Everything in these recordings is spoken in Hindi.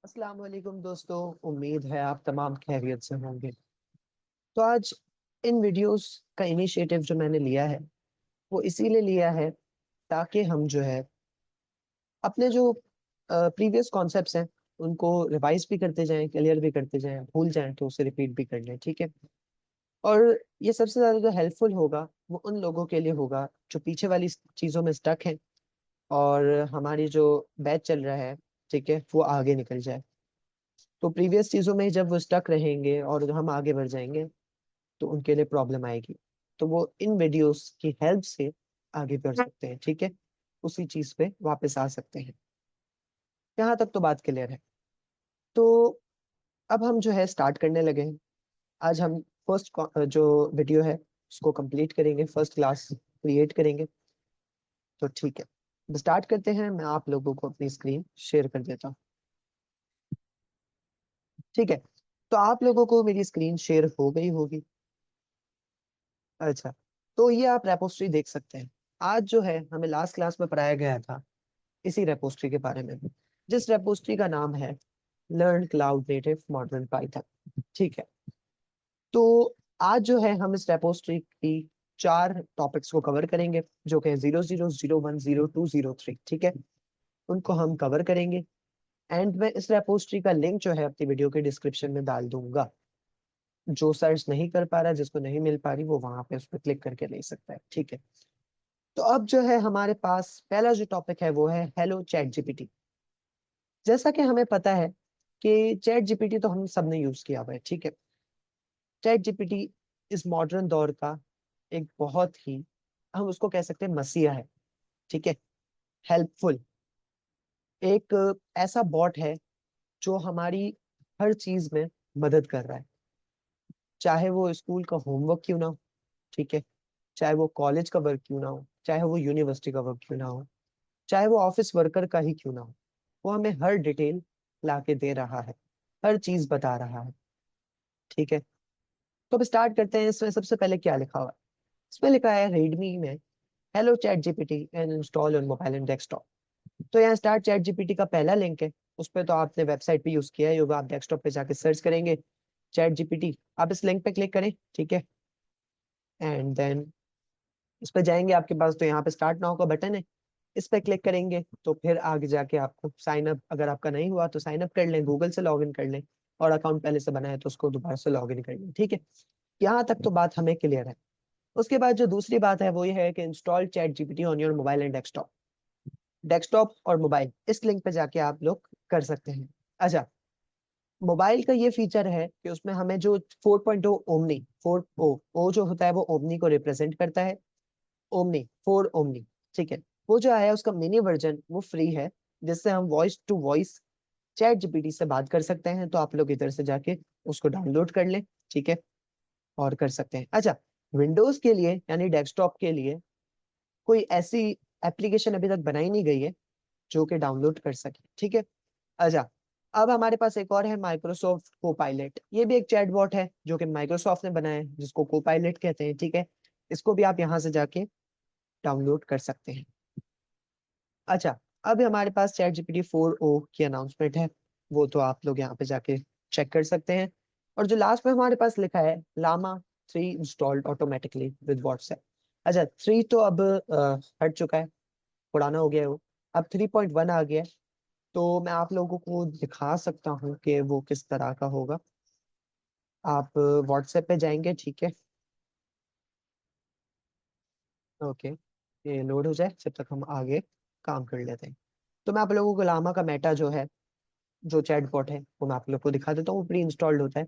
अस्सलाम वालेकुम दोस्तों। उम्मीद है आप तमाम खैरियत से होंगे। तो आज इन वीडियोस का इनिशिएटिव जो मैंने लिया है वो इसीलिए लिया है ताकि हम जो है अपने जो प्रीवियस कॉन्सेप्ट्स हैं उनको रिवाइज भी करते जाएं, क्लियर भी करते जाएं, भूल जाएं तो उसे रिपीट भी कर लें। ठीक है। और ये सबसे ज्यादा जो हेल्पफुल होगा वो उन लोगों के लिए होगा जो पीछे वाली चीजों में स्टक हैं और हमारी जो बैच चल रहा है, ठीक है, वो आगे निकल जाए। तो प्रीवियस चीजों में जब वो स्टक रहेंगे और हम आगे बढ़ जाएंगे तो उनके लिए प्रॉब्लम आएगी। तो वो इन वीडियोस की हेल्प से आगे बढ़ सकते हैं। ठीक है, उसी चीज पे वापस आ सकते हैं। यहाँ तक तो बात क्लियर है। तो अब हम जो है स्टार्ट करने लगे हैं। आज हम फर्स्ट जो वीडियो है उसको कंप्लीट करेंगे, फर्स्ट क्लास क्रिएट करेंगे। तो ठीक है, स्टार्ट करते हैं। मैं आप लोगों को अपनी स्क्रीन शेयर कर देता हूँ। ठीक है, तो आप लोगों को मेरी स्क्रीन शेयर हो गई होगी। अच्छा, तो ये आप रेपोस्ट्री देख सकते हैं। आज जो है हमें लास्ट क्लास में पढ़ाया गया था इसी रेपोस्ट्री के बारे में, जिस रेपोस्ट्री का नाम है learn cloud native modern Python. ठीक है। तो आज जो है हम इस रेपोस्ट्री की चार टॉपिक्स को कवर करेंगे जो कि 00, 01, 02, 03। ठीक है, उनको हम कवर करेंगे। एंड मैं इस रेपोस्ट्री का लिंक जो है अपनी वीडियो के डिस्क्रिप्शन में डाल दूंगा। जो सर्च नहीं कर पा रहा, जिसको नहीं मिल पा रही, वो वहां पे उस पर क्लिक करके ले सकता है। ठीक है। तो अब जो है हमारे पास पहला जो टॉपिक है वो है हेलो चैट जीपीटी। जैसा कि हमें पता है कि चैट जीपीटी तो हम सब ने यूज किया हुआ है। ठीक है। चैट जीपीटी इस मॉडर्न दौर का एक बहुत ही, हम उसको कह सकते हैं, मसीहा है। ठीक है, हेल्पफुल एक ऐसा बॉट है जो हमारी हर चीज में मदद कर रहा है। चाहे वो स्कूल का होमवर्क क्यों ना हो, ठीक है, चाहे वो कॉलेज का वर्क क्यों ना हो, चाहे वो यूनिवर्सिटी का वर्क क्यों ना हो, चाहे वो ऑफिस वर्कर का ही क्यों ना हो, वो हमें हर डिटेल ला के दे रहा है, हर चीज बता रहा है। ठीक है। तो अब स्टार्ट करते हैं। इसमें सबसे पहले क्या लिखा हुआ है? इसमें लिखा है रेडमी में hello chat GPT and install on mobile and desktop. तो यहाँ स्टार्ट चैट जीपीटी का पहला लिंक है। उस पर तो आपने वेबसाइट पे यूज किया ही होगा। आप डेस्कटॉप पे जाके सर्च करेंगे चैट जीपीटी, आप इस लिंक पे क्लिक करें। ठीक है। एंड देन इस पे जाएंगे आपके पास, तो यहाँ पे स्टार्ट नाउ का बटन है। इस पे क्लिक करेंगे तो फिर आगे जाके आपको साइन अप, अगर आपका नहीं हुआ तो साइन अप कर लें, गूगल से लॉग इन कर लें, और अकाउंट पहले से बना है तो उसको दोबारा से लॉग इन कर लें। ठीक है, यहाँ तक तो बात हमें क्लियर है। उसके बाद जो दूसरी बात है वो ये है कि install chat GPT on your mobile and desktop. Desktop और मोबाइल इस लिंक पे जाके आप लोग कर सकते हैं। अच्छा, मोबाइल का ये फीचर है कि उसमें हमें जो 4.0 ओमनी, 4 ओ जो होता है वो ओमनी को रिप्रेजेंट करता है। Omni, 4 omni. ठीक है, वो जो आया है उसका मिनी वर्जन वो फ्री है, जिससे हम voice to voice ChatGPT से बात कर सकते हैं। तो आप लोग इधर से जाके उसको डाउनलोड कर लें। ठीक है, और कर सकते हैं। अच्छा, विंडोज के लिए यानी डेस्कटॉप के लिए कोई ऐसी एप्लीकेशन अभी तक बनाई नहीं गई है जो कि डाउनलोड कर सके। ठीक है। अच्छा, अब हमारे पास एक और है माइक्रोसॉफ्ट कोपायलट। ये भी एक चैटबॉट है जो कि माइक्रोसॉफ्ट ने बनाया है, जिसको कोपायलट कहते हैं। ठीक है, इसको भी आप यहाँ से जाके डाउनलोड कर सकते हैं। अच्छा, अब हमारे पास चैट जीपीटी 4 ओ की अनाउंसमेंट है, वो तो आप लोग यहाँ पे जाके चेक कर सकते हैं। और जो लास्ट में हमारे पास लिखा है Llama 3 installed automatically with WhatsApp. अच्छा, 3 तो अब हट चुका है, पुराना हो गया है वो। अब 3.1 आ गया है। तो मैं आप लोगों को दिखा सकता हूँ कि वो किस तरह का होगा। आप व्हाट्सएप पे जाएंगे। ठीक है, ओके, ये लोड हो जाए जब तक हम आगे काम कर लेते हैं। तो मैं आप लोगों को लामा का मेटा जो है, जो चैटबॉट है, वो मैं आप लोग को दिखा देता हूँ। वो प्री इंस्टॉल्ड होता है।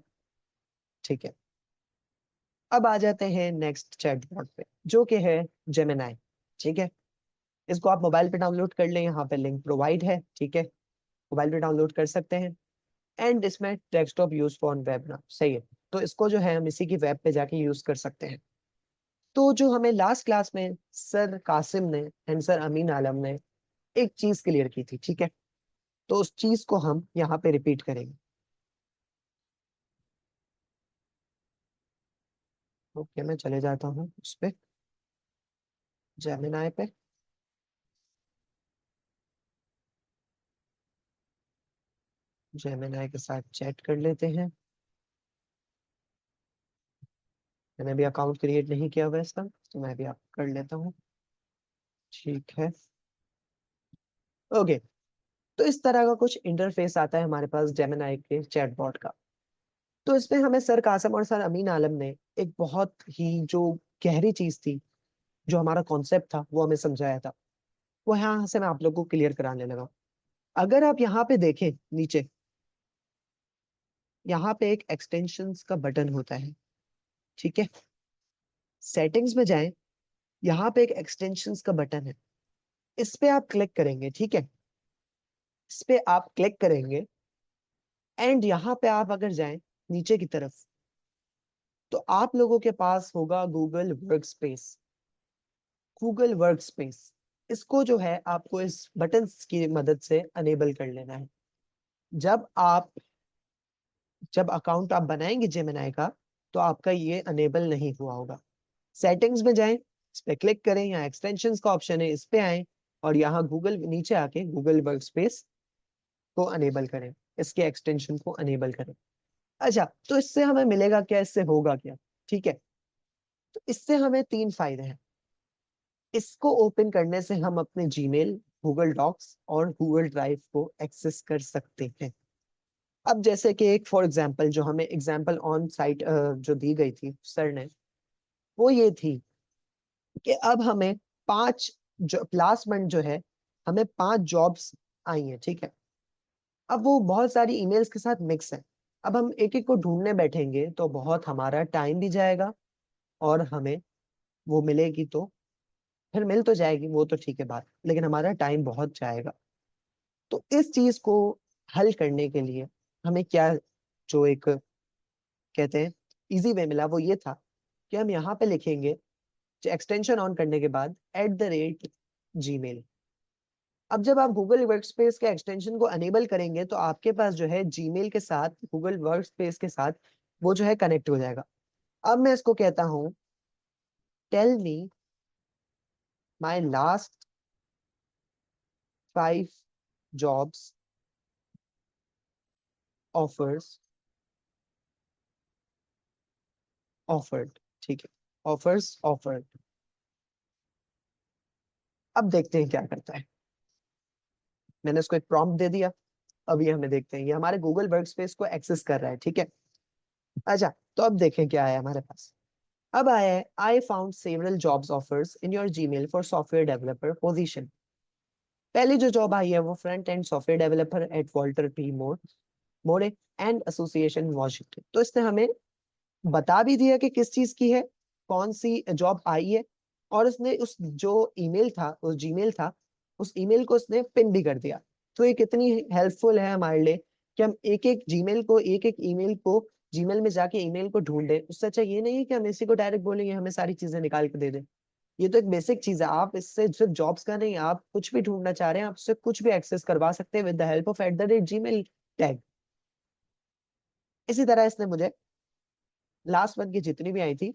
ठीक है, अब आ जाते हैं नेक्स्ट चैटबॉट पे जो कि है जेमिनाई। ठीक है, इसको आप मोबाइल पे डाउनलोड कर लें, यहाँ पे लिंक प्रोवाइड है। ठीक है, मोबाइल पे डाउनलोड कर सकते हैं। एंड इसमें डेस्कटॉप यूज फॉर वेब ना, सही है। तो इसको जो है हम इसी की वेब पे जाके यूज कर सकते हैं। तो जो हमें लास्ट क्लास में सर कासिम ने एंड सर अमीन आलम ने एक चीज क्लियर की थी, ठीक है, तो उस चीज को हम यहाँ पे रिपीट करेंगे। ओके, मैं चले जाता हूँ उस पे, जेमिनाई पे। जेमिनी के साथ चैट कर लेते हैं। मैंने अभी अकाउंट क्रिएट नहीं किया हुआ है इसका, तो मैं भी आप कर लेता हूँ। ठीक है, ओके। तो इस तरह का कुछ इंटरफेस आता है हमारे पास जेमिनी के चैटबॉट का। तो इसमें हमें सर कासिम और सर अमीन आलम ने एक बहुत ही जो गहरी चीज थी, जो हमारा कॉन्सेप्ट था, वो हमें समझाया था। वो यहाँ से मैं आप लोगों को क्लियर कराने लगा। अगर आप यहाँ पे देखें नीचे, यहाँ पे एक एक्सटेंशंस का बटन होता है, ठीक है। सेटिंग्स में जाएं, यहाँ पे एक एक्सटेंशंस का बटन है, इस पे आप क्लिक करेंगे, ठीक है। इस पे आप क्लिक करेंगे एंड यहाँ पे आप अगर जाएं नीचे की तरफ, तो आप लोगों के पास होगा गूगल वर्कस्पेस। गूगल वर्कस्पेस, इसको जो है आपको इस बटन की मदद से अनेबल कर लेना है। जब आप जब अकाउंट आप बनाएंगे जेमिनी का, तो आपका ये अनेबल नहीं हुआ होगा। सेटिंग्स में जाएं, इस पे क्लिक करें, यहाँ एक्सटेंशंस का ऑप्शन है, इस पे आए और यहाँ गूगल नीचे आके गूगल वर्कस्पेस को अनेबल करें, इसके एक्सटेंशन को अनेबल करें। अच्छा, तो इससे हमें मिलेगा क्या, इससे होगा क्या? ठीक है, तो इससे हमें तीन फायदे हैं। इसको ओपन करने से हम अपने जीमेल, गूगल डॉक्स और गूगल ड्राइव को एक्सेस कर सकते हैं। अब जैसे कि एक फॉर एग्जांपल, जो हमें एग्जांपल ऑन साइट जो दी गई थी सर ने, वो ये थी कि अब हमें पांच, जो लास्ट मंथ जो है, हमें 5 जॉब्स आई हैं, ठीक है। अब वो बहुत सारी ईमेल्स के साथ मिक्स है। अब हम एक एक को ढूंढने बैठेंगे तो बहुत हमारा टाइम भी जाएगा, और हमें वो मिलेगी तो फिर मिल तो जाएगी, वो तो ठीक है बात, लेकिन हमारा टाइम बहुत जाएगा। तो इस चीज को हल करने के लिए हमें क्या, जो एक कहते हैं इजी वे मिला, वो ये था कि हम यहाँ पे लिखेंगे, जो एक्सटेंशन ऑन करने के बाद @Gmail। अब जब आप गूगल वर्कस्पेस के एक्सटेंशन को अनेबल करेंगे, तो आपके पास जो है जीमेल के साथ, गूगल वर्कस्पेस के साथ वो जो है कनेक्ट हो जाएगा। अब मैं इसको कहता हूँ, tell me my last 5 jobs offers offered, ठीक है, ऑफर्स ऑफर्ड। अब देखते हैं क्या करता है। मैंने इसको एक प्रॉम्प्ट दे दिया। अब ये हमें देखते हैं, ये हमारे गूगल वर्कस्पेस को एक्सेस कर रहा है, ठीक है। अच्छा, तो अब देखें क्या है हमारे पास। अब आया है, I found several jobs offers in your Gmail for software developer position. पहली जो जॉब आई है वो front end software developer at Walter P more and association Washington. तो इसने हमें बता भी दिया कि किस चीज की है, कौन सी जॉब आई है, और उसने उस जो ईमेल था, उस जीमेल था, उस ईमेल को उसने पिन भी कर दिया। तो ये कितनी हेल्पफुल है हमारे लिए कि हम एक एक जीमेल को, एक एक ईमेल को, जीमेल में जाके ईमेल को ढूंढे। उससे अच्छा ये नहीं है कि हम इसी को डायरेक्ट बोलेंगे हमें सारी चीजें निकाल के दे दे। ये तो एक बेसिक चीज है, आप इससे सिर्फ जॉब्स का नहीं, आप कुछ भी ढूंढना चाह रहे हैं, आप उससे कुछ भी एक्सेस करवा सकते हैं with the help of @Gmail tag. इसी तरह इसने मुझे लास्ट मंथ की जितनी भी आई थी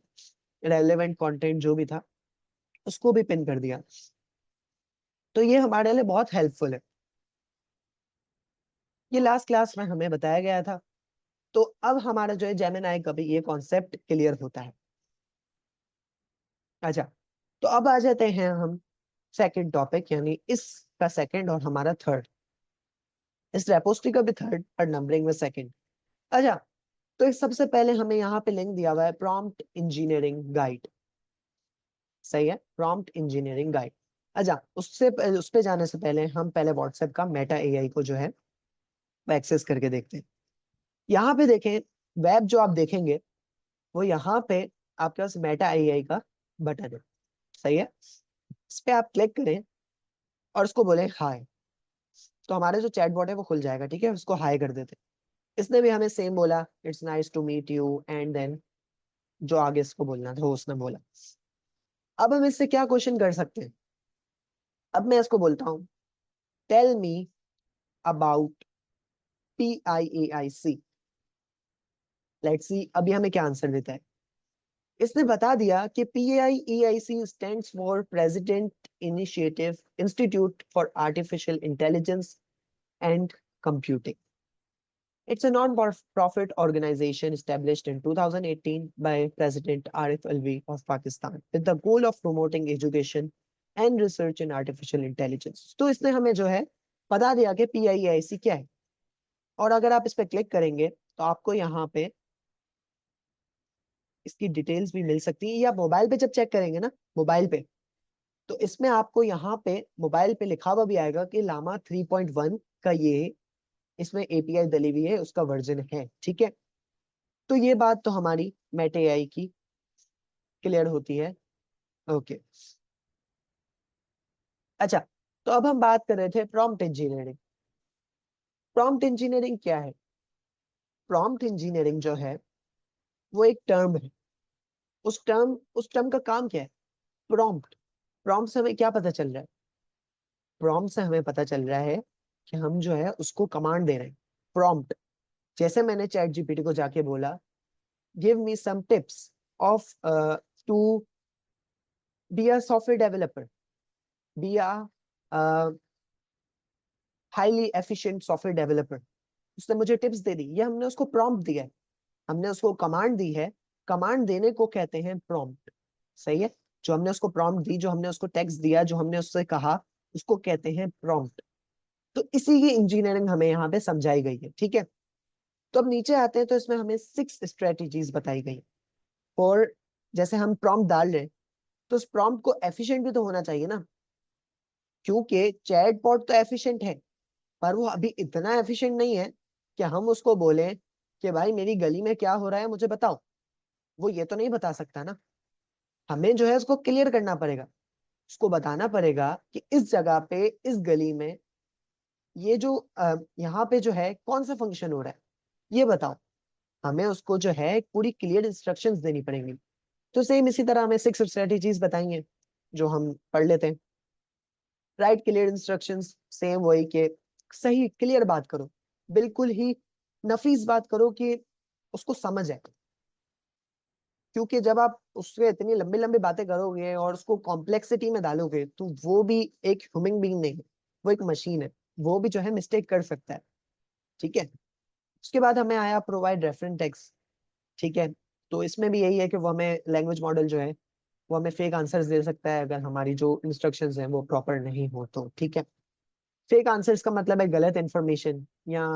रेलेवेंट कंटेंट जो भी था, उसको भी पिन कर दिया। तो ये हमारे लिए बहुत हेल्पफुल है। ये लास्ट क्लास में हमें बताया गया था। तो अब हमारा जो है जेमिनी का भी ये कॉन्सेप्ट क्लियर होता है। अच्छा, तो अब आ जाते हैं हम सेकंड टॉपिक, यानी इसका सेकंड और हमारा थर्ड, इस रेपोस्ट्री का भी थर्ड और नंबरिंग में सेकंड। अच्छा, तो इस सबसे पहले हमें यहाँ पे लिंक दिया हुआ है प्रॉम्प्ट इंजीनियरिंग गाइड। सही है, प्रॉम्प्ट इंजीनियरिंग गाइड। अच्छा, उस पे जाने से पहले हम पहले व्हाट्सएप का मेटा एआई को जो है वो एक्सेस करके देखते हैं। यहाँ पे देखें, वेब जो आप देखेंगे वो यहाँ पे आपके पास मेटा एआई का बटन है। सही है, इस पे आप क्लिक करें और उसको बोले हाय, तो हमारे जो चैटबॉट है वो खुल जाएगा, ठीक है। उसको हाय कर देते हैं। इसने भी हमें सेम बोला, it's nice to meet you, and then जो आगे इसको बोलना था वो उसने बोला। अब हम इससे क्या क्वेश्चन कर सकते हैं। अब मैं इसको बोलता हूँ, tell me about PIAIC। Let's see अभी हमें क्या आंसर देता है। इसने बता दिया कि PIAIC stands for president initiative institute for artificial intelligence and computing. It's a non-profit organization established in 2018 by President Arif Alvi of Pakistan with the goal of promoting education and research in artificial intelligence. तो इसने हमें जो है बता दिया कि PIAIC क्या है। और अगर आप इस पे क्लिक करेंगे तो आपको यहाँ पे इसकी डिटेल्स भी मिल सकती है, या मोबाइल पे जब चेक करेंगे ना, मोबाइल पे, तो इसमें आपको यहाँ पे मोबाइल पे लिखा हुआ भी आएगा कि लामा 3.1 का ये इसमें API डली हुई है, उसका वर्जन है। ठीक है, तो ये बात तो हमारी मेट AI की क्लियर होती है। ओके, अच्छा, तो अब हम बात कर रहे थे प्रॉम्प्ट इंजीनियरिंग। प्रॉम्प्ट इंजीनियरिंग क्या है? प्रॉम्प्ट इंजीनियरिंग जो है वो एक टर्म है। उस टर्म का काम क्या है? प्रॉम्प्ट। प्रॉम्प्ट से हमें क्या पता चल रहा है? प्रॉम्प्ट से हमें पता चल रहा है कि हम जो है उसको कमांड दे रहे हैं। प्रॉम्प्ट, जैसे मैंने चैट जीपीटी को जाके बोला give me some tips of to be a software developer, be a highly efficient software developer, उसने मुझे टिप्स दे दी, ये हमने उसको प्रॉम्प्ट दिया है, हमने उसको कमांड दी है। कमांड देने को कहते हैं प्रॉम्प्ट। सही है, जो हमने उसको प्रॉम्प्ट दी, जो हमने उसको टेक्स्ट दिया, जो हमने उससे कहा, उसको कहते हैं प्रॉम्प्ट। तो इसी की इंजीनियरिंग हमें यहाँ पे समझाई गई है। ठीक है, तो अब नीचे आते हैं तो इसमें हमें 6 स्ट्रेटेजीज बताई गई। और जैसे हम प्रॉम्प्ट डाल रहे हैं तो उस प्रॉम्प्ट को एफिशिएंट भी तो होना चाहिए ना, क्योंकि चैटबॉट तो एफिशिएंट है पर वो अभी इतना एफिशिएंट नहीं है कि हम उसको बोलें कि भाई मेरी गली में क्या हो रहा है मुझे बताओ। वो ये तो नहीं बता सकता ना, हमें जो है उसको क्लियर करना पड़ेगा। उसको बताना पड़ेगा कि इस जगह पे, इस गली में, ये जो यहाँ पे जो है कौन सा फंक्शन हो रहा है ये बताओ। हमें उसको जो है एक पूरी क्लियर इंस्ट्रक्शंस देनी पड़ेंगी। तो सेम इसी तरह हमें 6 स्ट्रेटेजीज बताएंगे जो हम पढ़ लेते हैं। राइट क्लियर इंस्ट्रक्शंस, सेम वही के सही क्लियर बात करो, बिल्कुल ही नफीस बात करो कि उसको समझ आए। क्योंकि जब आप उससे इतनी लंबी लंबी बातें करोगे और उसको कॉम्प्लेक्सिटी में डालोगे तो वो भी एक ह्यूमन बीइंग नहीं है, वो एक मशीन है, वो भी जो है मिस्टेक कर सकता है। ठीक है, उसके बाद हमें आया प्रोवाइड रेफरेंस टेक्स्ट। ठीक है, तो इसमें भी यही है कि वो हमें लैंग्वेज मॉडल जो है वो हमें फेक आंसर्स दे सकता है अगर हमारी जो इंस्ट्रक्शंस हैं वो प्रॉपर नहीं हो तो। ठीक है, फेक आंसर्स का मतलब है गलत इंफॉर्मेशन या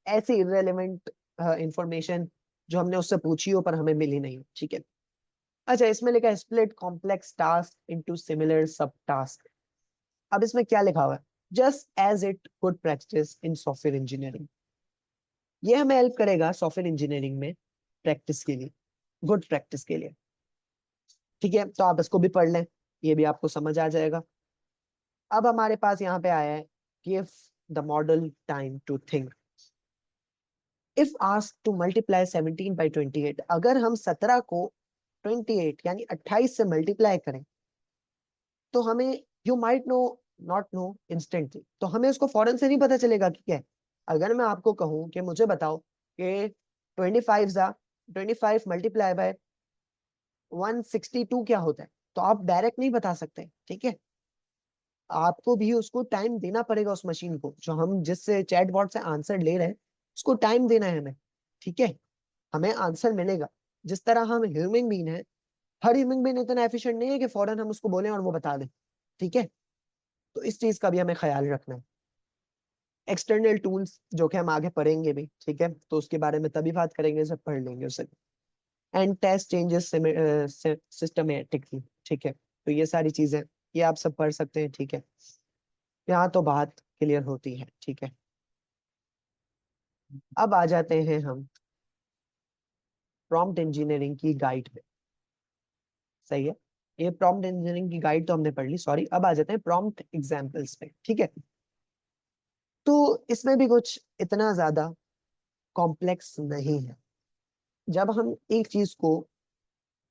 ऐसी इररेलेवेंट इंफॉर्मेशन जो हमने उससे पूछी हो पर हमें मिली नहीं। ठीक है, अच्छा, इसमें लिखा है split complex task into similar sub task. अब इसमें क्या लिखा हुआ है? Just as it good practice in software engineering. ये हमें हेल्प करेगा सॉफ्टवेयर इंजीनियरिंग में प्रैक्टिस के लिए, गुड प्रैक्टिस के लिए। ठीक है, तो आप इसको भी पढ़ लें, ये भी आपको समझ आ जाएगा। अब हमारे पास यहाँ पे आया है give the model time to think. If ask to multiply 17 by 28, अगर हम 17 को 28 यानी 28 से मल्टीप्लाई करें तो हमें you might know not know instantly, तो हमें उसको फौरन से नहीं पता चलेगा कि क्या है। अगर मैं आपको कहूं कि मुझे बताओ कि 25 मल्टीप्लाई बाय 162 क्या होता है, तो आप डायरेक्ट नहीं बता सकते। ठीक है, आपको भी उसको टाइम देना पड़ेगा, उस मशीन को जो हम जिससे चैटबॉट से आंसर ले रहे हैं उसको टाइम देना है हमें। ठीक है, हमें आंसर मिलेगा। जिस तरह हम ह्यूमन बीन है, हर ह्यूमन बीन इतना एफिशिएंट नहीं है कि फौरन हम उसको बोलें और वो बता दे। ठीक है, तो इस चीज का भी हमें ख्याल रखना है। एक्सटर्नल टूल्स जो कि हम आगे पढ़ेंगे भी, ठीक है, तो उसके बारे में तभी बात करेंगे जब पढ़ लेंगे उसे। And test changes systematically. ठीक है, तो ये सारी चीजें ये आप सब पढ़ सकते हैं। ठीक है, यहाँ तो बात क्लियर होती है। ठीक है, अब आ जाते हैं हम प्रॉम्प्ट इंजीनियरिंग की गाइड पे। सही है, ये प्रॉम्प्ट इंजीनियरिंग की गाइड तो हमने पढ़ ली, सॉरी। अब आ जाते हैं प्रॉम्प्ट एग्जाम्पल्स पे। ठीक है, तो इसमें भी कुछ इतना ज्यादा कॉम्प्लेक्स नहीं है। जब हम एक चीज को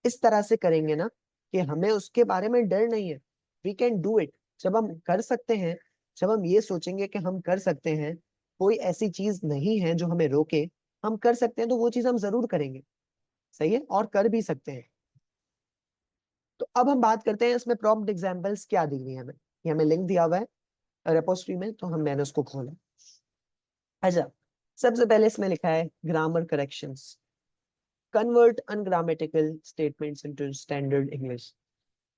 इस तरह से करेंगे ना कि हमें उसके बारे में डर नहीं है, वी कैन डू इट। जब हम कर सकते हैं, जब हम ये सोचेंगे कि हम कर सकते हैं, कोई ऐसी चीज नहीं है जो हमें रोके, हम कर सकते हैं, तो वो चीज हम जरूर करेंगे। सही है, और कर भी सकते हैं। तो अब हम बात करते हैं इसमें प्रॉम्प्ट एग्जांपल्स क्या दी हुई है हमें। ये हमें लिंक दिया हुआ है रेपोजिटरी में, तो हम मैंने उसको खोला। अच्छा, सबसे पहले इसमें लिखा है grammar corrections, convert ungrammatical statements into standard English.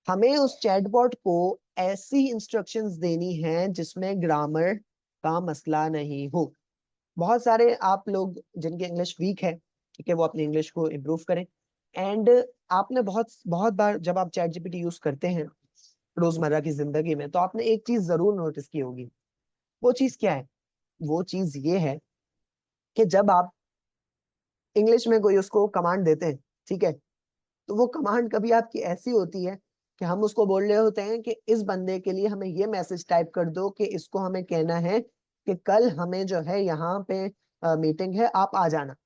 हमें उस चैटबॉट को ऐसी इंस्ट्रक्शंस देनी है जिसमें ग्रामर का मसला नहीं हो। बहुत सारे आप लोग जिनकी इंग्लिश वीक है, ठीक है, वो अपनी इंग्लिश को इम्प्रूव करें। एंड आपने बहुत बहुत बार जब आप चैट जीपीटी यूज करते हैं रोजमर्रा की जिंदगी में, तो आपने एक चीज जरूर नोटिस की होगी। वो चीज क्या है? वो चीज ये है कि जब आप इंग्लिश में कोई उसको कमांड देते हैं, ठीक है, तो वो कमांड कभी आपकी ऐसी होती है कि हम उसको बोल रहे होते हैं कि इस बंदे के लिए हमें ये मैसेज टाइप कर दो कि इसको हमें कहना है कि कल हमें जो है यहाँ पे मीटिंग है, आप आ जाना।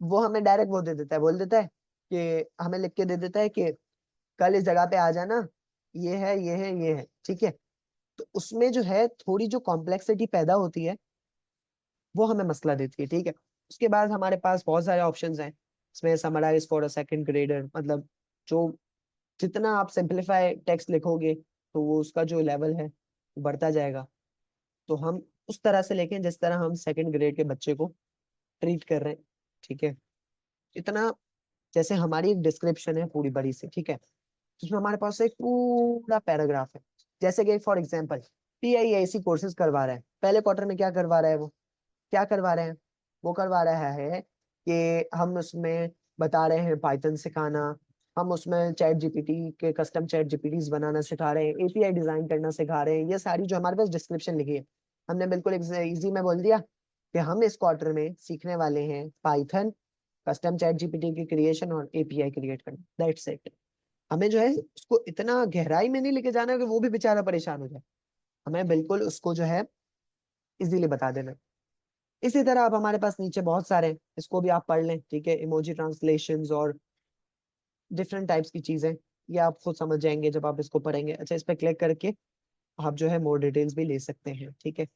वो हमें डायरेक्ट वो दे देता है, बोल देता है कि हमें लिख के दे देता है कि कल इस जगह पे आ जाना, ये है ये है ये है, ठीक है। तो उसमें जो है थोड़ी जो कॉम्प्लेक्सिटी पैदा होती है वो हमें मसला देती है, ठीक है। उसके बाद हमारे पास बहुत सारे ऑप्शंस हैं। इसमें summarise for a second grader, मतलब जो जितना आप सिंपलीफाई टेक्स्ट लिखोगे तो वो उसका जो लेवल है वो बढ़ता जाएगा। तो हम उस तरह से लेके जिस तरह हम सेकंड ग्रेड के बच्चे को ट्रीट कर रहे हैं, ठीक है। इतना जैसे हमारी एक डिस्क्रिप्शन है पूरी बड़ी सी, ठीक है, जिसमें हमारे पास एक पूरा पैराग्राफ है। जैसे कि फॉर एग्जांपल पीआईएसी कोर्सेज करवा रहा है, पहले क्वार्टर में क्या करवा रहा है? वो क्या करवा रहे हैं? वो करवा रहा है कि हम उसमें बता रहे हैं पाइथन सिखाना, हम उसमें चैट जीपीटी के कस्टम चैट जीपीटीज बनाना सिखा रहे हैं, एपीआई डिजाइन करना सिखा रहे हैं। ये सारी जो हमारे पास डिस्क्रिप्शन लिखी है, हमने बिल्कुल इजी में बोल दिया कि हम इस क्वार्टर में सीखने वाले हैं पाइथन, कस्टम चैट जीपीटी की क्रिएशन और एपीआई क्रिएट करना। That's it. हमें जो है उसको इतना गहराई में नहीं लेके जाना कि वो भी बेचारा परेशान हो जाए। हमें बिल्कुल उसको जो है इजीली बता देना। इसी तरह आप हमारे पास नीचे बहुत सारे हैं, इसको भी आप पढ़ लें, ठीक है। इमोजी ट्रांसलेशंस और डिफरेंट टाइप्स की चीजें, ये आप खुद समझ जाएंगे जब आप इसको पढ़ेंगे। अच्छा, इस पर क्लिक करके आप जो है मोर डिटेल्स भी ले सकते हैं, ठीक है।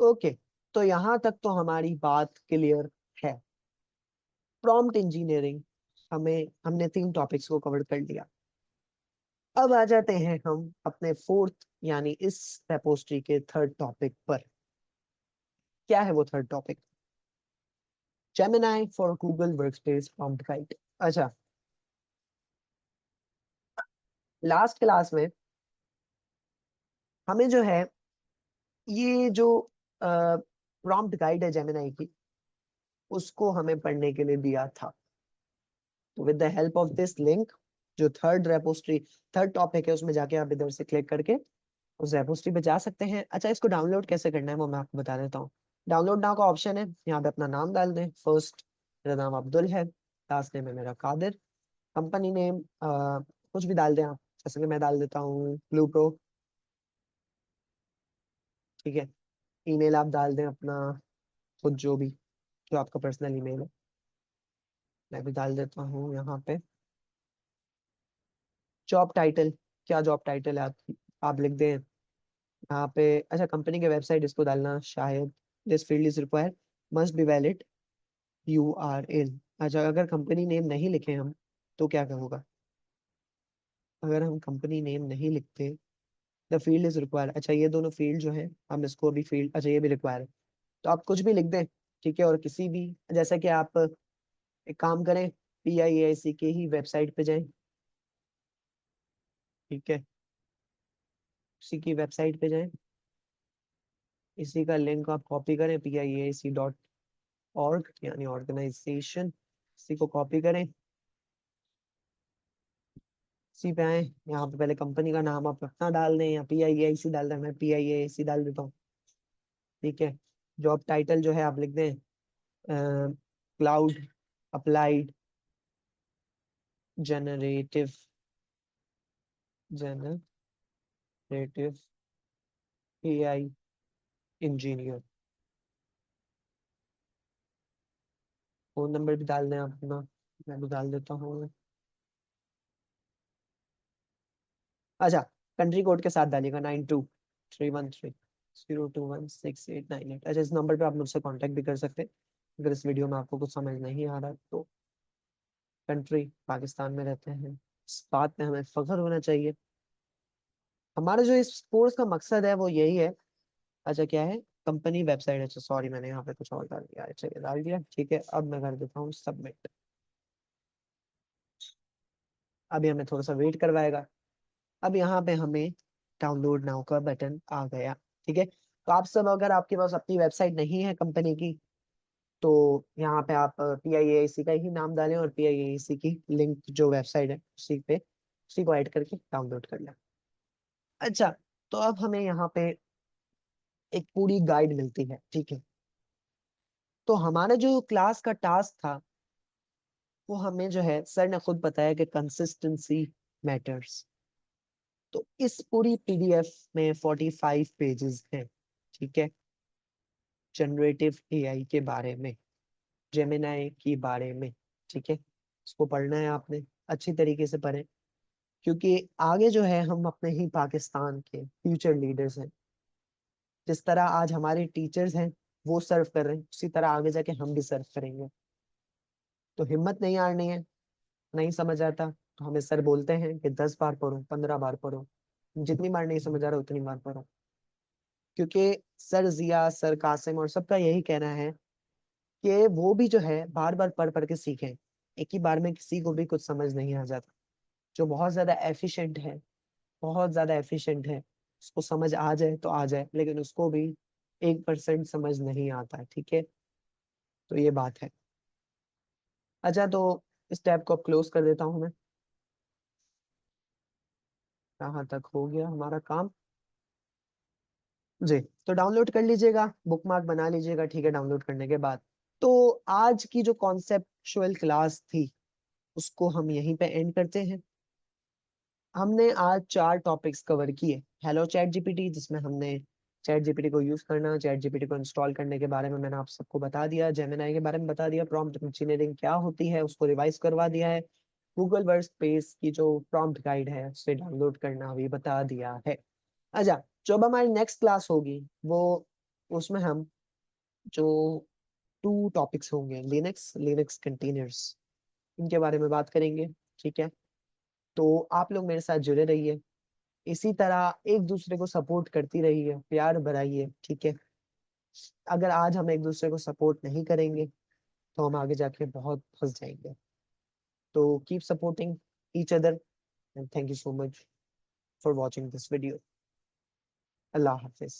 ओके, तो यहाँ तक तो हमारी बात क्लियर है। प्रॉम्प्ट इंजीनियरिंग हमने 3 टॉपिक्स को कवर कर लिया। अब आ जाते हैं हम अपने फोर्थ यानी इस रेपोस्ट्री के थर्ड टॉपिक पर। क्या है वो third topic? Gemini for Google workspace prompt guide. अच्छा, लास्ट क्लास में हमें जो है ये जो प्रॉम्प्ट गाइड है जेमिनाई की, उसको हमें पढ़ने के लिए दिया था। तो with the help of this link, जो थर्ड टॉपिक है, उसमें जाके आप इधर से क्लिक करके उस रेपोस्ट्री पे जा सकते हैं। अच्छा, इसको डाउनलोड कैसे करना है वो मैं आपको बता देता हूँ। डाउनलोड नाउ का ऑप्शन है, यहाँ पे अपना नाम डाल दें। फर्स्ट मेरा नाम अब्दुल है, लास्ट नेम है मेरा कादिर, कंपनी नेम कुछ भी डाल दें आप, जैसे कि मैं डाल देता हूँ ब्लू प्रो, ठीक है। ईमेल आप डाल दें अपना खुद, जो भी जो आपका पर्सनल ईमेल है, मैं भी डाल देता हूँ यहाँ पे। जॉब टाइटल, क्या जॉब टाइटल है आप लिख दें यहाँ पे। अच्छा, कंपनी के वेबसाइट इसको डालना शायद। This field is required, must be valid URL। अच्छा, अगर कंपनी नेम नहीं लिखे हम तो क्या होगा? अगर हम कंपनी नेम नहीं लिखते, द फील्ड इज रिक्वायर्ड। अच्छा, ये दोनों फील्ड जो है हम इसको भी फील्ड, अच्छा ये भी रिक्वायर है, तो आप कुछ भी लिख दें, ठीक है। और किसी भी, जैसा कि आप एक काम करें, PIAC के ही वेबसाइट पे जाएं, ठीक है, उसी की वेबसाइट पे जाएं, इसी का लिंक आप कॉपी करें, PIAC.org यानी ऑर्गेनाइजेशन, इसी को कॉपी करें, इसी पे आए। यहाँ पे पहले कंपनी का नाम आप अपना डाल दें या PIAC डाल दें, मैं PIAC डाल देता हूँ, ठीक है। जॉब टाइटल जो है आप लिख दें cloud applied generative generative AI engineer. Phone number भी डाल दें आप अपना, मैं भी डाल देता हूँ। अच्छा, कंट्री कोड के साथ डालिएगा 923130216898। अच्छा, इस नंबर पे आप मुझसे कांटेक्ट भी कर सकते हैं अगर इस वीडियो में आपको कुछ समझ नहीं आ रहा तो। कंट्री पाकिस्तान में रहते हैं, इस बात पे हमें फख्र होना चाहिए। हमारा जो इस कोर्स का मकसद है वो यही है। अच्छा, क्या है? कंपनी वेबसाइट, अच्छा सॉरी मैंने यहाँ पे कुछ और डाल दिया है, चलिए डाल दिया, ठीक है। अब मैं कर देता हूँ सबमिट। अभी हमें थोड़ा सा वेट करवाएगा। अब यहाँ पे हमें डाउनलोड नाउ का बटन आ गया, ठीक है। तो आप सब, अगर आपके पास अपनी वेबसाइट नहीं है कंपनी की, तो यहाँ पे आप PIAC का ही नाम डालें और PIAC की लिंक जो वेबसाइट है उसी पे, उसी को ऐड करके डाउनलोड कर लें। अच्छा, तो अब हमें यहाँ पे एक पूरी गाइड मिलती है, ठीक है। तो हमारा जो क्लास का टास्क था, वो हमें जो है सर ने खुद बताया कि कंसिस्टेंसी मैटर्स। तो इस पूरी PDF में 45 पेजेस हैं, ठीक है। जनरेटिव AI के बारे में, जेमिनाई के बारे में, ठीक है। इसको पढ़ना है आपने, अच्छी तरीके से पढ़ें, क्योंकि आगे जो है हम अपने ही पाकिस्तान के फ्यूचर लीडर्स हैं। जिस तरह आज हमारे टीचर्स हैं वो सर्व कर रहे हैं, उसी तरह आगे जाके हम भी सर्व करेंगे। तो हिम्मत नहीं हारनी है। नहीं समझ आता तो हमें सर बोलते हैं कि 10 बार पढ़ो, 15 बार पढ़ो, जितनी बार नहीं समझ आ रहा उतनी बार पढ़ो। क्योंकि सर जिया, सर कासिम और सबका यही कहना है कि वो भी जो है बार बार पढ़ पढ़ के सीखें। एक ही बार में किसी को भी कुछ समझ नहीं आ जाता। जो बहुत ज्यादा एफिशिएंट है, बहुत ज्यादा एफिशिएंट है, उसको समझ आ जाए तो आ जाए, लेकिन उसको भी 1% समझ नहीं आता, ठीक है। तो ये बात है। अच्छा, तो इस टैब को अब क्लोज कर देता हूँ मैं। यहाँ तक हो गया हमारा काम जी। तो डाउनलोड कर लीजिएगा, बुकमार्क बना लीजिएगा, ठीक है, डाउनलोड करने के बाद। तो आज की जो कॉन्सेप्चुअल क्लास थी उसको हम यहीं पे एंड करते हैं। हमने आज 4 टॉपिक्स कवर किए। हेलो चैट जीपीटी, जिसमें हमने चैट जीपीटी को यूज करना, चैट जीपीटी को इंस्टॉल करने के बारे में मैंने आप सबको बता दिया। जेमिनाई के बारे में बता दिया, प्रॉम्प्ट इंजीनियरिंग क्या होती है उसको रिवाइज करवा दिया है। गूगल वर्कस्पेस की जो प्रॉम्प्ट गाइड है उसे डाउनलोड करना भी बता दिया है। अच्छा, जो अब हमारी नेक्स्ट क्लास होगी वो, उसमें हम जो 2 टॉपिक्स होंगे, लिनक्स, लिनक्स कंटेनर्स, इनके बारे में बात करेंगे, ठीक है। तो आप लोग मेरे साथ जुड़े रहिए, इसी तरह एक दूसरे को सपोर्ट करती रहिए, प्यार बढ़ाइए, ठीक है। अगर आज हम एक दूसरे को सपोर्ट नहीं करेंगे तो हम आगे जाके बहुत फंस जाएंगे। तो keep supporting each other and thank you so much for watching this video. Allah Hafiz.